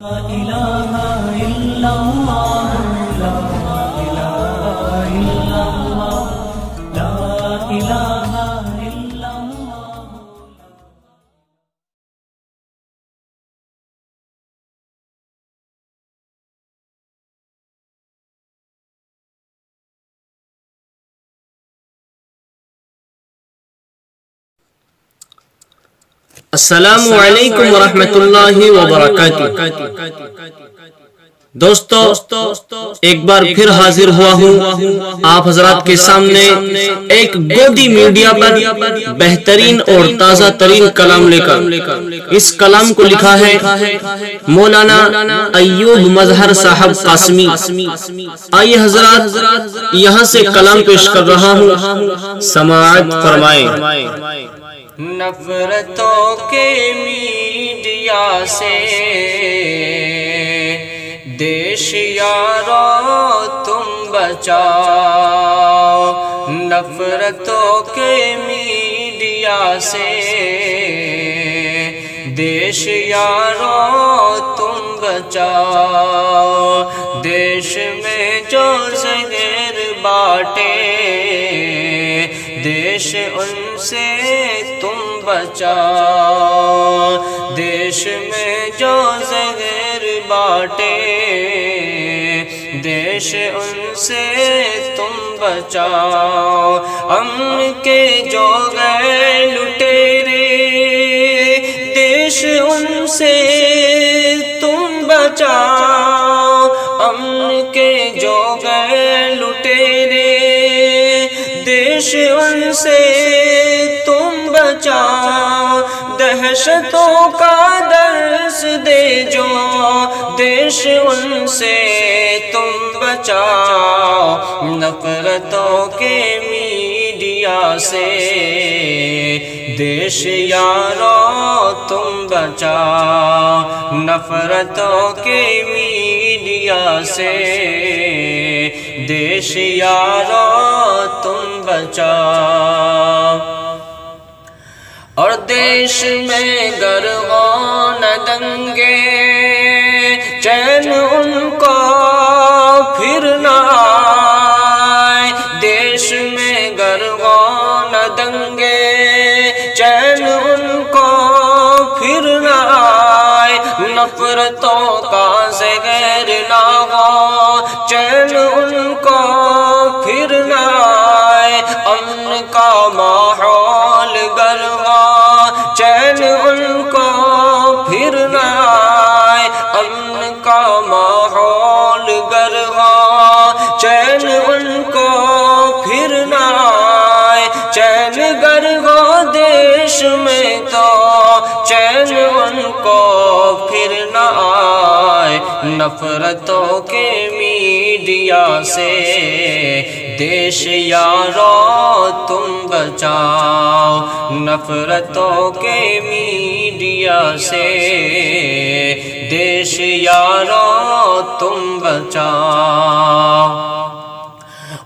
لا إله إلا الله لا إله إلا الله لا إله إلا الله. السلام علیکم ورحمۃ اللہ وبرکاتہ۔ دوستو ایک بار پھر حاضر ہوا ہوں آپ حضرات کے سامنے ایک گودی میڈیا پر بہترین اور تازہ ترین کلام لے کر۔ اس کلام کو لکھا ہے مولانا ایوب مظہر صاحب قاسمی۔ آئیے حضرات یہاں سے کلام پیش کر رہا ہوں، سماعت فرمائیں۔ نفرتوں کے میڈیا سے دیش یارو تم بچاؤ، نفرتوں کے میڈیا سے دیش یارو تم بچاؤ، دیش میں جو زہر باٹے دیش ان سے تم بچاؤ، دیش میں جو زہر باٹے دیش ان سے تم بچاؤ، امن کے جو گئے لٹیرے دیش ان سے تم بچاؤ، امن کے جو گئے لٹیرے دیش ان سے تم بچاؤ، دہشتوں کا درس دے جو دیش ان سے تم بچاؤ، نفرتوں کے میڈیا سے دیش یارو تم بچاؤ، نفرتوں کے میڈیا سے دیش یارو تم بچاؤ، اور دیش میں گرگوں نہ دنگے چین ان کو پھر نہ آئے، دیش میں گرگوں نہ دنگے چین ان کو پھر نہ آئے، نفرتوں کا زہر نہ ہو چین ان کو پھر نہ آئے، امن کا ماحول گروا چین ان کو پھر نہ آئے، امن کا ماحول گروا چین ان کو پھر نہ آئے، چین گروا دیش میں تو چین ان کو پھر نہ آئے، نفرتوں کے میڈیا سے دیش یارو تم بچاؤ، نفرتوں کے میڈیا سے دیش یارو تم بچاؤ،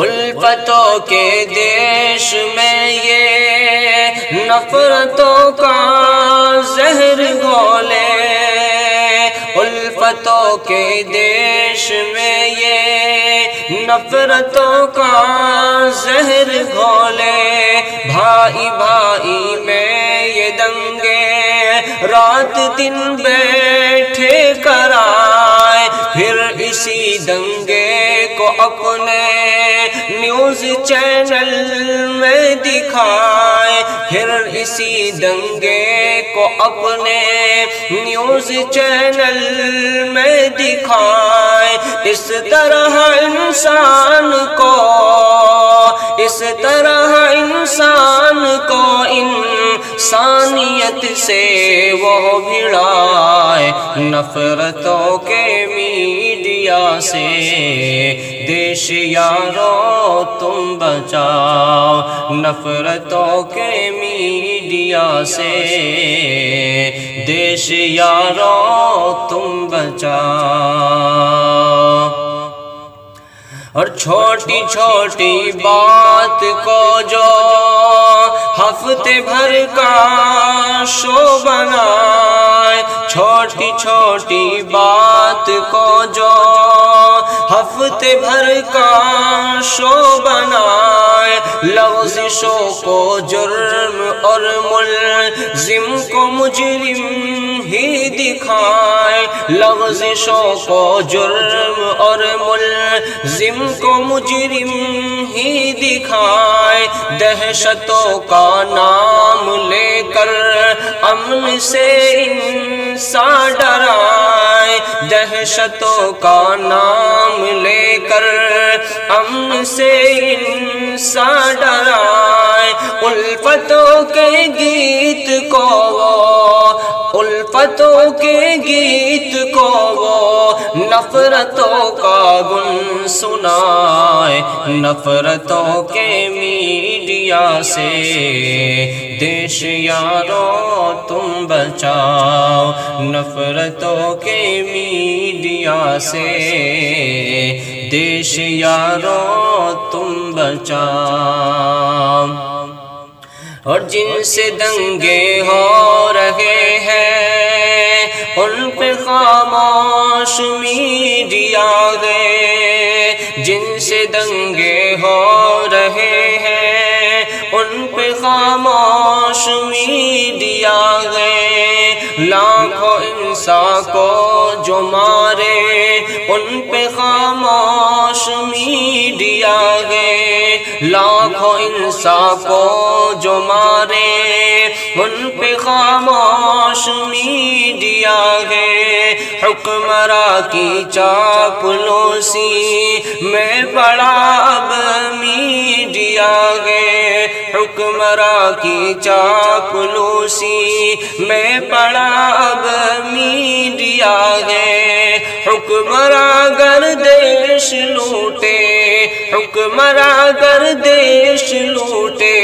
الفتوں کے دیش میں یہ نفرتوں کا زہر گھولے، الفتوں کے دیش میں یہ نفرتوں کا زہر گھولے، بھائی بھائی میں یہ دنگے رات دن بیٹھے کرائے، پھر اسی دنگے کو اپنے نیوز چینل میں دکھائے، پھر اسی دنگے کو اپنے نیوز چینل میں دکھائے، اس طرح انسان کو انسانیت سے وہ بھڑائے، نفرتوں کے میڈیا سے دیش یارو تم بچاؤ، نفرتوں کے میڈیا سے دیش یارو تم بچاؤ، اور چھوٹی چھوٹی بات کو جو ہفتے بھر کا شو بنائے، چھوٹی چھوٹی بات کو جو ہفتے بھر کا شو بنائے، لغزشوں کو جرم اور ملزم کو مجرم ہی دکھائے، لغزشوں کو جرم اور ملزم کو مجرم ہی دکھائے، دہشتوں کا نام لے کر امن سے انسان ڈرائے، دہشتوں کا نام لے کر امن سے انسان ڈرائے، الفتوں کے گیت کو وہ، الفتوں کے گیت کو وہ نفرتوں کا گن سنائے، نفرتوں کے میڈیا سے دیش یارو تم بچاؤ، نفرتوں کے میڈیا سے دیش یارو تم بچاؤ۔ اور جن سے دنگے ہو رہے ہیں ان پہ خاموش میڈیا گئے، جن سے دنگے ہو رہے ہیں ان پہ خاموش میڈیا گئے، لاکھوں انسان کو جو مارے ان پہ خاموش میڈیا گئے، لاکھوں انسان کو جو مارے ان پہ خاموش میڈیا گئے، حکمراں کی چاپلوسی میں پڑا اب میڈیا گئے، حکمراں کی چاپلوسی میں پڑا اب میڈیا گئے، حکمراں گر دیش لوٹے، حکمراں گر دیش لوٹے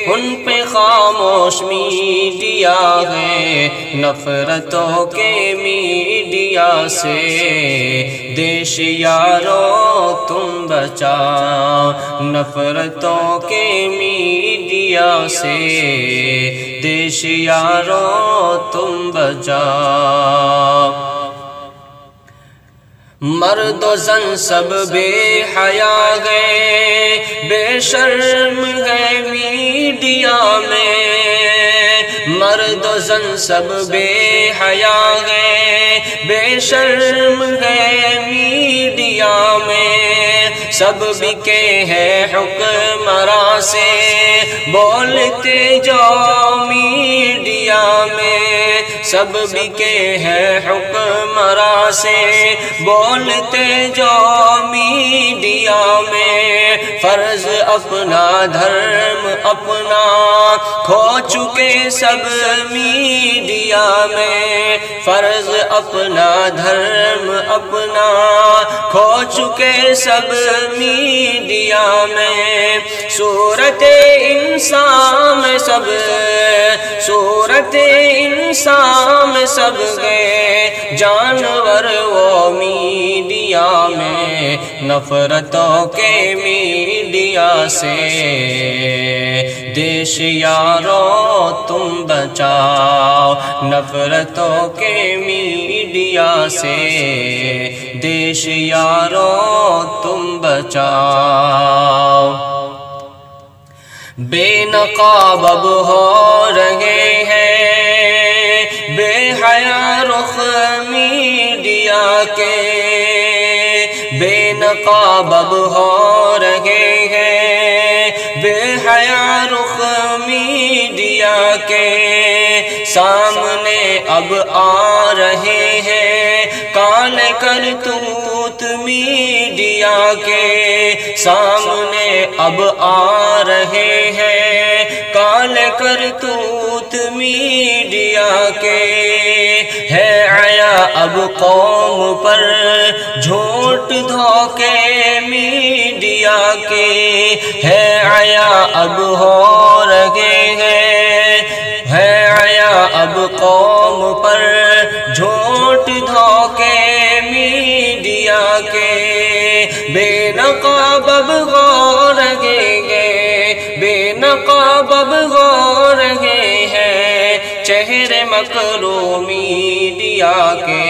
ان پہ خاموش میڈیا ہے، نفرتوں کے میڈیا سے دیش یارو تم بچاؤ، نفرتوں کے میڈیا سے دیش یارو تم بچاؤ۔ مرد و زن سب بے حیا گئے، بے شرم ہے میڈیا میں، مرد و زن سب بے حیا گئے، بے شرم ہے میڈیا میں، سب بکے ہیں حکمراں سے بولتے جاؤ میڈیا میں، سب بکے ہیں حکمراں سے بولتے جاؤ میڈیا میں، فرض اپنا دھرم اپنا کھو چکے سب میڈیا میں، فرض اپنا دھرم اپنا کھو چکے سب میڈیا میں، صورت انسان میں سب، صورت انسان میں سب گئے، جانور وہ میڈیا میں، نفرتوں کے میڈیا سے دیش یارو تم بچاؤ، نفرتوں کے میڈیا سے دیش یارو تم بچاؤ۔ بے نقاب اب ہو رہے ہیں بے حیا رخ میڈیا کے، بے نقاب اب ہو رہے ہیں بے حیا رخ میڈیا کے، سامنے اب آ رہے ہیں کالے کرتوت میڈیا کے، سامنے اب آ رہے ہیں کالے کرتوت میڈیا کے، ہے حیا اب قوم پر جھوٹ دھوکے میڈیا کے، ہے حیا اب ہو رہے ہیں، ہے حیا اب قوم پر جھوٹ دھوکے میڈیا کے، بے نقاب اب ہو رہے ہیں، بے نقاب اب ہو رہے ہیں، چہرے مکرو میڈیا کے،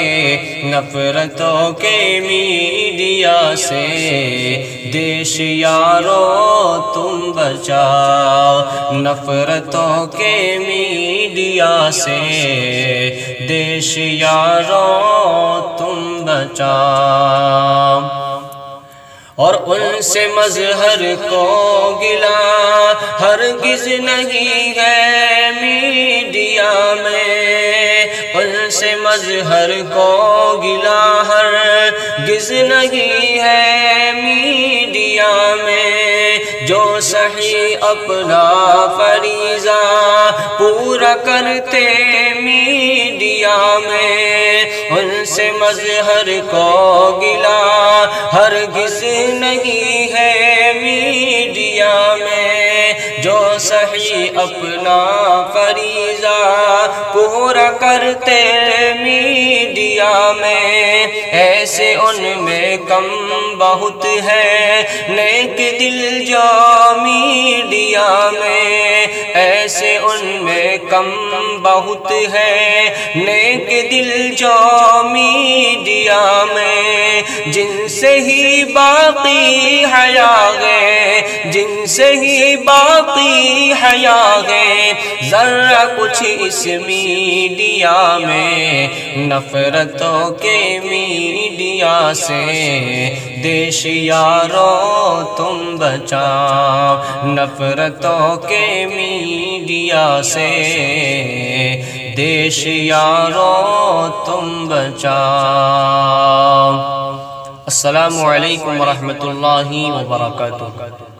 نفرتوں کے میڈیا سے، دیش یارو تم بچاؤ، نفرتوں کے میڈیا سے، دیش یارو تم بچاؤ۔ اور ان سے مظہر کو گلا ہرگز نہیں ہے میڈیا میں، ان سے مظہر کو گلا ہرگز نہیں ہے میڈیا میں، جو صحیح اپنا فریضہ پورا کرتے میڈیا میں، ان سے مظہر کو گلا ہرگز نہیں ہے میڈیا میں، جو صحیح اپنا فریضہ پورا کرتے میڈیا میں، ایسے ان میں کم بہت ہے نیک دل جو میڈیا میں، ایسے ان میں کم بہت ہے نیک دل جو میڈیا میں، جن سے ہی باقی حیا ہے، جن سے ہی باقی حیا ہے، ذرا کچھ اس میڈیا میں، نفرتوں کے میڈیا سے، دیش یارو تم بچاؤ، نفرتوں کے میڈیا سے، دیش یارو تم بچاؤ۔ السلام علیکم ورحمۃ اللہ وبرکاتہ۔